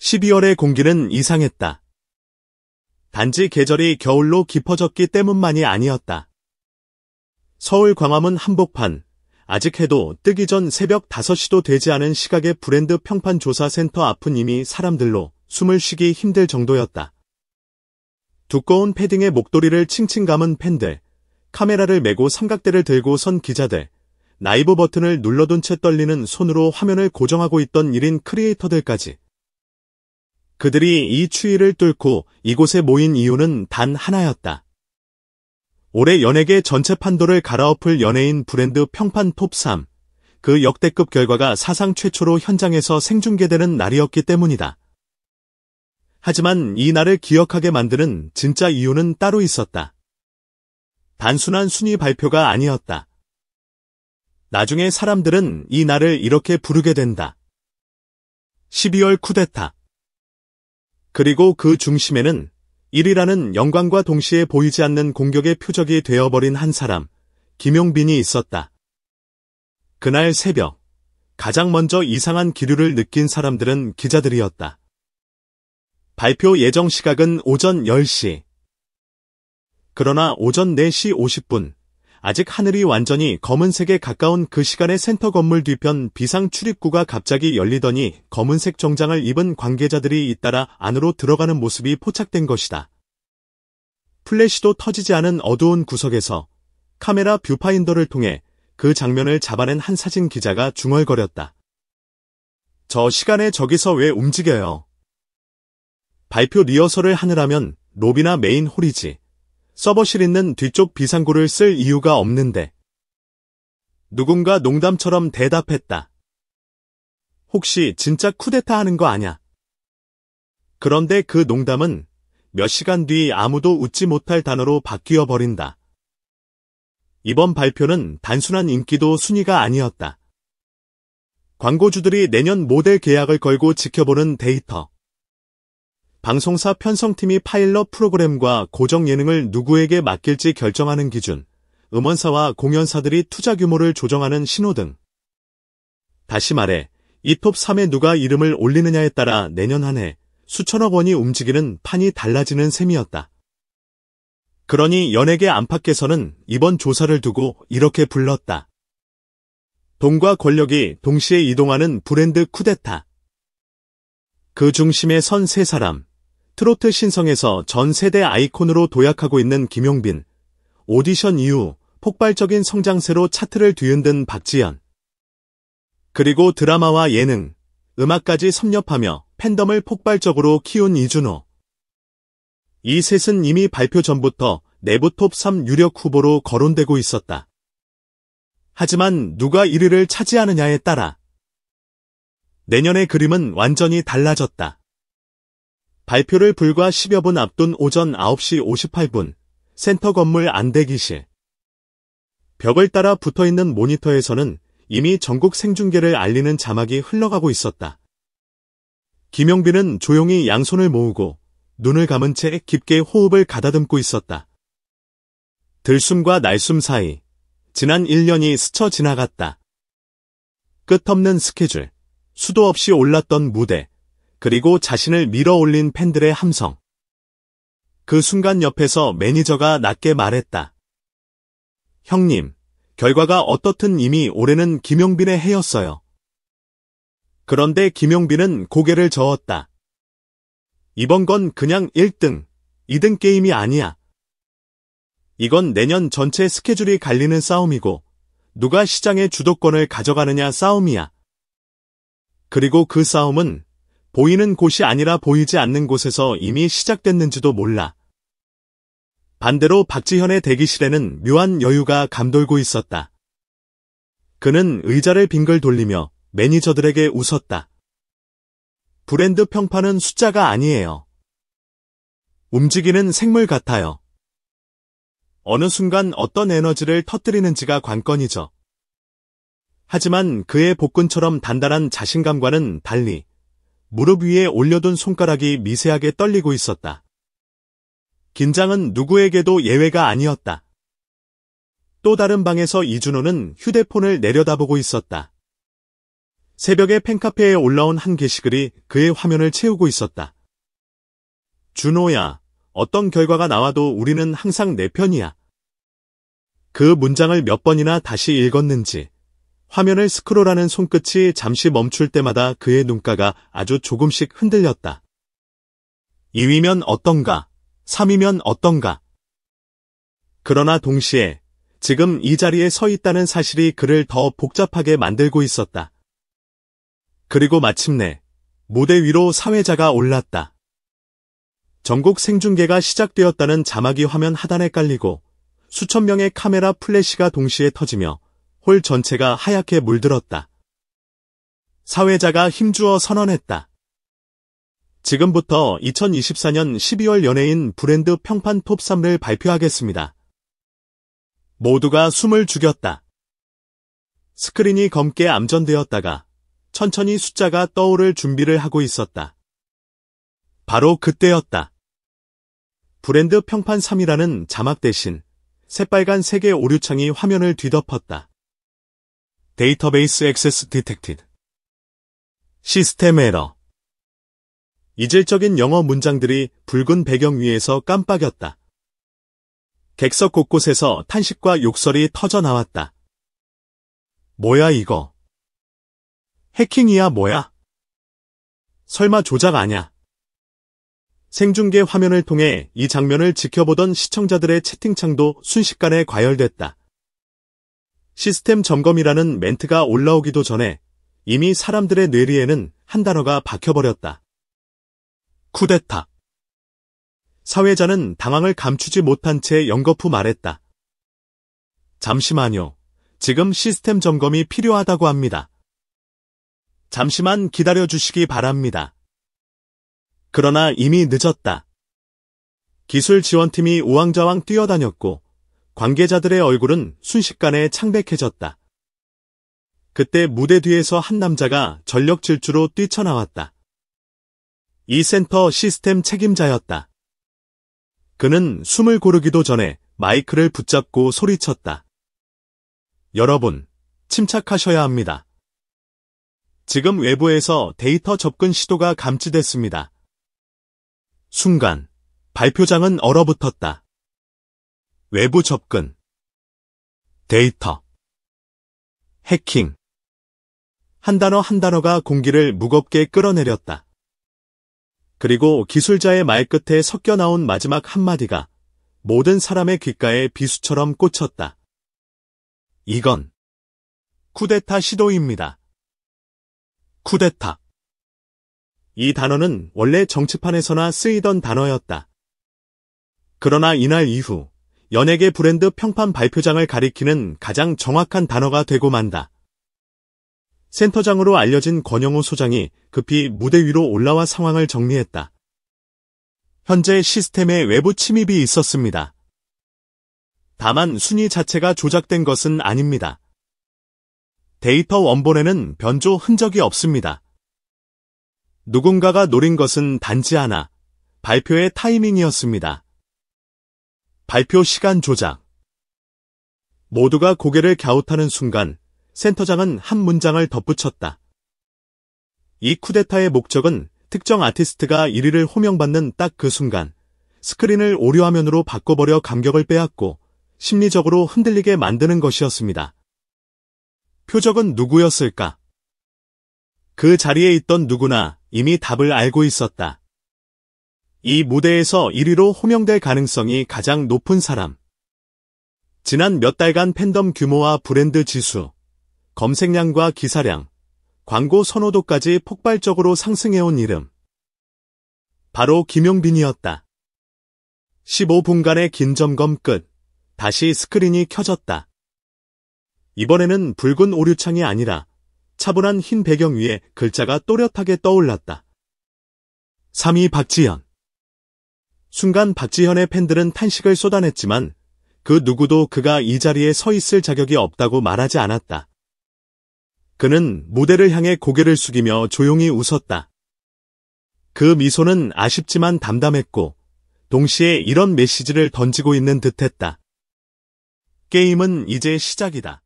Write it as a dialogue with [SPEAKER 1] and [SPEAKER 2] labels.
[SPEAKER 1] 12월의 공기는 이상했다. 단지 계절이 겨울로 깊어졌기 때문만이 아니었다. 서울 광화문 한복판, 아직 해도 뜨기 전 새벽 5시도 되지 않은 시각의 브랜드 평판 조사 센터 앞은 이미 사람들로 숨을 쉬기 힘들 정도였다. 두꺼운 패딩에 목도리를 칭칭 감은 팬들, 카메라를 메고 삼각대를 들고 선 기자들, 라이브 버튼을 눌러둔 채 떨리는 손으로 화면을 고정하고 있던 1인 크리에이터들까지. 그들이 이 추위를 뚫고 이곳에 모인 이유는 단 하나였다. 올해 연예계 전체 판도를 갈아엎을 연예인 브랜드 평판 톱3, 그 역대급 결과가 사상 최초로 현장에서 생중계되는 날이었기 때문이다. 하지만 이 날을 기억하게 만드는 진짜 이유는 따로 있었다. 단순한 순위 발표가 아니었다. 나중에 사람들은 이 날을 이렇게 부르게 된다. 12월 쿠데타. 그리고 그 중심에는 1위라는 영광과 동시에 보이지 않는 공격의 표적이 되어버린 한 사람, 김용빈이 있었다. 그날 새벽, 가장 먼저 이상한 기류를 느낀 사람들은 기자들이었다. 발표 예정 시각은 오전 10시. 그러나 오전 4시 50분, 아직 하늘이 완전히 검은색에 가까운 그 시간에 센터 건물 뒤편 비상 출입구가 갑자기 열리더니 검은색 정장을 입은 관계자들이 잇따라 안으로 들어가는 모습이 포착된 것이다. 플래시도 터지지 않은 어두운 구석에서 카메라 뷰파인더를 통해 그 장면을 잡아낸 한 사진 기자가 중얼거렸다. 저 시간에 저기서 왜 움직여요? 발표 리허설을 하느라면 로비나 메인 홀이지. 서버실 있는 뒤쪽 비상구를 쓸 이유가 없는데. 누군가 농담처럼 대답했다. 혹시 진짜 쿠데타 하는 거 아냐? 그런데 그 농담은 몇 시간 뒤 아무도 웃지 못할 단어로 바뀌어 버린다. 이번 발표는 단순한 인기도 순위가 아니었다. 광고주들이 내년 모델 계약을 걸고 지켜보는 데이터. 방송사 편성팀이 파일럿 프로그램과 고정 예능을 누구에게 맡길지 결정하는 기준, 음원사와 공연사들이 투자 규모를 조정하는 신호등. 다시 말해, 이 톱3에 누가 이름을 올리느냐에 따라 내년 한 해 수천억 원이 움직이는 판이 달라지는 셈이었다. 그러니 연예계 안팎에서는 이번 조사를 두고 이렇게 불렀다. 돈과 권력이 동시에 이동하는 브랜드 쿠데타. 그 중심에 선 세 사람. 트로트 신성에서 전 세대 아이콘으로 도약하고 있는 김용빈, 오디션 이후 폭발적인 성장세로 차트를 뒤흔든 박지현, 그리고 드라마와 예능, 음악까지 섭렵하며 팬덤을 폭발적으로 키운 이준호. 이 셋은 이미 발표 전부터 내부 톱3 유력 후보로 거론되고 있었다. 하지만 누가 1위를 차지하느냐에 따라 내년의 그림은 완전히 달라졌다. 발표를 불과 10여 분 앞둔 오전 9시 58분, 센터 건물 안대기실. 벽을 따라 붙어있는 모니터에서는 이미 전국 생중계를 알리는 자막이 흘러가고 있었다. 김용빈은 조용히 양손을 모으고 눈을 감은 채 깊게 호흡을 가다듬고 있었다. 들숨과 날숨 사이 지난 1년이 스쳐 지나갔다. 끝없는 스케줄, 수도 없이 올랐던 무대, 그리고 자신을 밀어올린 팬들의 함성. 그 순간 옆에서 매니저가 낮게 말했다. 형님, 결과가 어떻든 이미 올해는 김용빈의 해였어요. 그런데 김용빈은 고개를 저었다. 이번 건 그냥 1등, 2등 게임이 아니야. 이건 내년 전체 스케줄이 갈리는 싸움이고 누가 시장의 주도권을 가져가느냐 싸움이야. 그리고 그 싸움은 보이는 곳이 아니라 보이지 않는 곳에서 이미 시작됐는지도 몰라. 반대로 박지현의 대기실에는 묘한 여유가 감돌고 있었다. 그는 의자를 빙글 돌리며 매니저들에게 웃었다. 브랜드 평판은 숫자가 아니에요. 움직이는 생물 같아요. 어느 순간 어떤 에너지를 터뜨리는지가 관건이죠. 하지만 그의 복근처럼 단단한 자신감과는 달리 무릎 위에 올려둔 손가락이 미세하게 떨리고 있었다. 긴장은 누구에게도 예외가 아니었다. 또 다른 방에서 이준호는 휴대폰을 내려다보고 있었다. 새벽에 팬카페에 올라온 한 게시글이 그의 화면을 채우고 있었다. 준호야, 어떤 결과가 나와도 우리는 항상 내 편이야. 그 문장을 몇 번이나 다시 읽었는지 화면을 스크롤하는 손끝이 잠시 멈출 때마다 그의 눈가가 아주 조금씩 흔들렸다. 2위면 어떤가? 3위면 어떤가? 그러나 동시에 지금 이 자리에 서 있다는 사실이 그를 더 복잡하게 만들고 있었다. 그리고 마침내 무대 위로 사회자가 올랐다. 전국 생중계가 시작되었다는 자막이 화면 하단에 깔리고 수천 명의 카메라 플래시가 동시에 터지며 홀 전체가 하얗게 물들었다. 사회자가 힘주어 선언했다. 지금부터 2024년 12월 연예인 브랜드 평판 톱 3를 발표하겠습니다. 모두가 숨을 죽였다. 스크린이 검게 암전되었다가 천천히 숫자가 떠오를 준비를 하고 있었다. 바로 그때였다. 브랜드 평판 3이라는 자막 대신 새빨간 3개 오류창이 화면을 뒤덮었다. 데이터베이스 액세스 디텍티드. 시스템 에러. 이질적인 영어 문장들이 붉은 배경 위에서 깜빡였다. 객석 곳곳에서 탄식과 욕설이 터져나왔다. 뭐야 이거? 해킹이야 뭐야? 설마 조작 아냐? 생중계 화면을 통해 이 장면을 지켜보던 시청자들의 채팅창도 순식간에 과열됐다. 시스템 점검이라는 멘트가 올라오기도 전에 이미 사람들의 뇌리에는 한 단어가 박혀버렸다. 쿠데타. 사회자는 당황을 감추지 못한 채 연거푸 말했다. 잠시만요. 지금 시스템 점검이 필요하다고 합니다. 잠시만 기다려주시기 바랍니다. 그러나 이미 늦었다. 기술 지원팀이 우왕좌왕 뛰어다녔고 관계자들의 얼굴은 순식간에 창백해졌다. 그때 무대 뒤에서 한 남자가 전력 질주로 뛰쳐나왔다. 이 센터 시스템 책임자였다. 그는 숨을 고르기도 전에 마이크를 붙잡고 소리쳤다. 여러분, 침착하셔야 합니다. 지금 외부에서 데이터 접근 시도가 감지됐습니다. 순간, 발표장은 얼어붙었다. 외부 접근, 데이터, 해킹. 한 단어 한 단어가 공기를 무겁게 끌어내렸다. 그리고 기술자의 말끝에 섞여 나온 마지막 한마디가 모든 사람의 귓가에 비수처럼 꽂혔다. 이건 쿠데타 시도입니다. 쿠데타. 이 단어는 원래 정치판에서나 쓰이던 단어였다. 그러나 이날 이후 연예계 브랜드 평판 발표장을 가리키는 가장 정확한 단어가 되고 만다. 센터장으로 알려진 권영우 소장이 급히 무대 위로 올라와 상황을 정리했다. 현재 시스템에 외부 침입이 있었습니다. 다만 순위 자체가 조작된 것은 아닙니다. 데이터 원본에는 변조 흔적이 없습니다. 누군가가 노린 것은 단지 하나, 발표의 타이밍이었습니다. 발표 시간 조작. 모두가 고개를 갸웃하는 순간 센터장은 한 문장을 덧붙였다. 이 쿠데타의 목적은 특정 아티스트가 1위를 호명받는 딱 그 순간 스크린을 오류화면으로 바꿔버려 감격을 빼앗고 심리적으로 흔들리게 만드는 것이었습니다. 표적은 누구였을까? 그 자리에 있던 누구나 이미 답을 알고 있었다. 이 무대에서 1위로 호명될 가능성이 가장 높은 사람. 지난 몇 달간 팬덤 규모와 브랜드 지수, 검색량과 기사량, 광고 선호도까지 폭발적으로 상승해온 이름. 바로 김용빈이었다. 15분간의 긴 점검 끝. 다시 스크린이 켜졌다. 이번에는 붉은 오류창이 아니라 차분한 흰 배경 위에 글자가 또렷하게 떠올랐다. 3위 박지현. 순간 박지현의 팬들은 탄식을 쏟아냈지만 그 누구도 그가 이 자리에 서 있을 자격이 없다고 말하지 않았다. 그는 무대를 향해 고개를 숙이며 조용히 웃었다. 그 미소는 아쉽지만 담담했고 동시에 이런 메시지를 던지고 있는 듯했다. 게임은 이제 시작이다.